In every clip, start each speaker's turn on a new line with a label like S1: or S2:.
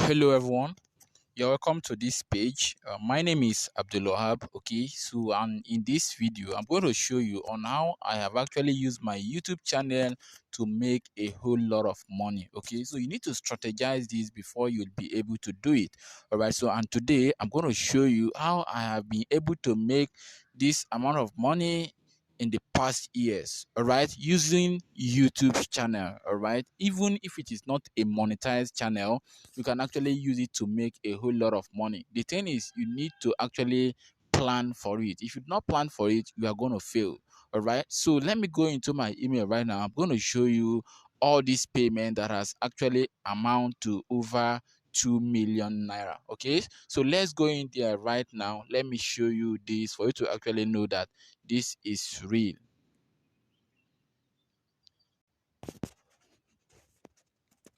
S1: Hello everyone, you're welcome to this page. My name is Abdulwahab. Okay, so and in this video I'm going to show you on how I have actually used my YouTube channel to make a whole lot of money. Okay, so you need to strategize this before you'll be able to do it. All right, so and today I'm going to show you how I have been able to make this amount of money in the past years, all right, using YouTube channel. All right, even if it is not a monetized channel, you can actually use it to make a whole lot of money. The thing is, you need to actually plan for it. If you do not plan for it, you are going to fail. All right, so let me go into my email right now. I'm going to show you all this payment that has actually amount to over 2 million naira. Okay, so let's go in there right now. Let me show you this for you to actually know that this is real.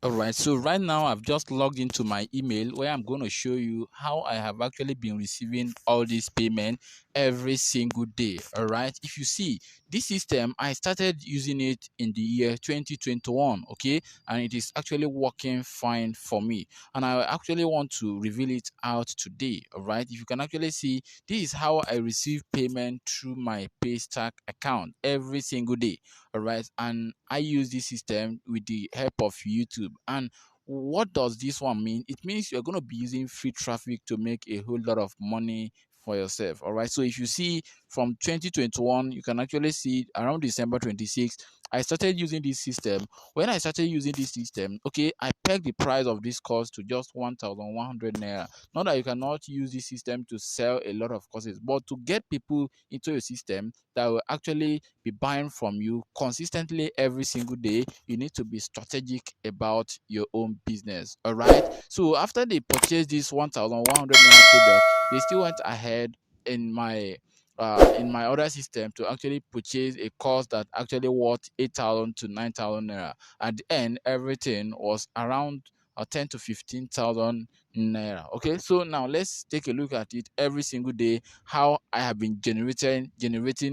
S1: All right, so right now I've just logged into my email where I'm going to show you how I have actually been receiving all this payment every single day. All right, if you see this system, I started using it in the year 2021. Okay, and it is actually working fine for me, and I actually want to reveal it out today. All right, if you can actually see, this is how I receive payment through my Paystack account every single day. All right, and I use this system with the help of YouTube. And what does this one mean? It means you're going to be using free traffic to make a whole lot of money for yourself. All right, so if you see from 2021, you can actually see around December 26th, I started using this system. When I started using this system, okay, I pegged the price of this course to just 1,100 naira. Not that you cannot use this system to sell a lot of courses, but to get people into your system that will actually be buying from you consistently every single day, you need to be strategic about your own business. All right, so after they purchased this 1,100 naira product, they still went ahead in my other system to actually purchase a course that actually worth 8,000 to 9,000 naira. At the end, everything was around 10 to 15,000 naira. Okay, so now let's take a look at it every single day, how I have been generating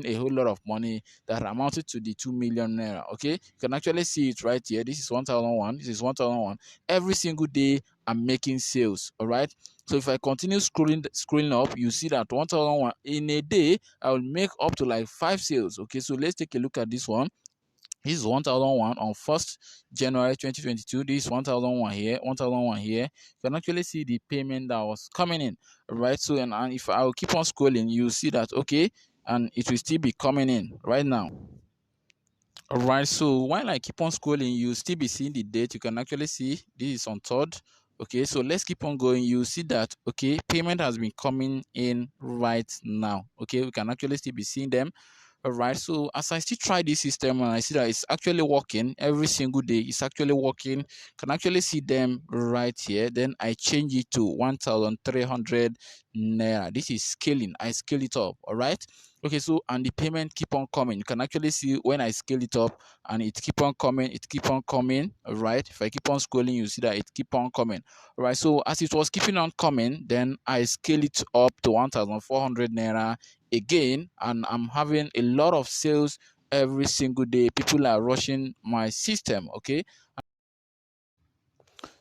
S1: a whole lot of money that amounted to the 2 million naira. Okay, you can actually see it right here. This is 1,001, this is 1,001. Every single day I'm making sales. All right, so if I continue scrolling up, you see that 1,001 in a day I will make up to like 5 sales. Okay, so let's take a look at this one. This is 1,001 on 1st January 2022. This is 1,001 here, 1,001 here. You can actually see the payment that was coming in, right? So, and if I will keep on scrolling, you see that, okay, and it will still be coming in right now. All right, so while I keep on scrolling, you still be seeing the date. You can actually see this is on 3rd. Okay, so let's keep on going. You see that, okay, payment has been coming in right now. Okay, we can actually still be seeing them. All right, so as I still try this system and I see that it's actually working every single day, it's actually working. Can actually see them right here. Then I change it to 1,300 naira. This is scaling. I scale it up. All right. Okay, so and the payment keep on coming. You can actually see when I scale it up and it keep on coming, it keep on coming. All right, if I keep on scrolling, you see that it keep on coming. All right, so as it was keeping on coming, then I scale it up to 1,400 naira again, and I'm having a lot of sales every single day. People are rushing my system. Okay,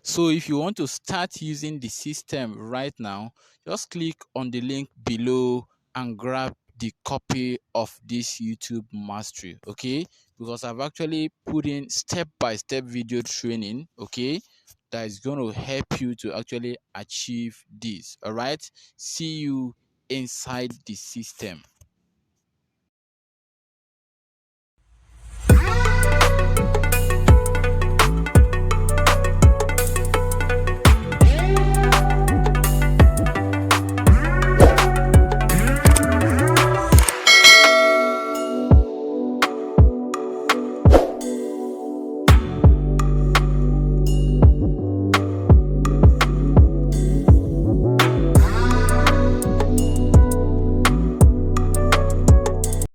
S1: so if you want to start using the system right now, just click on the link below and grab the copy of this YouTube mastery. Okay, because I've actually put in step-by-step video training, okay, that is going to help you to actually achieve this. All right, see you inside the system.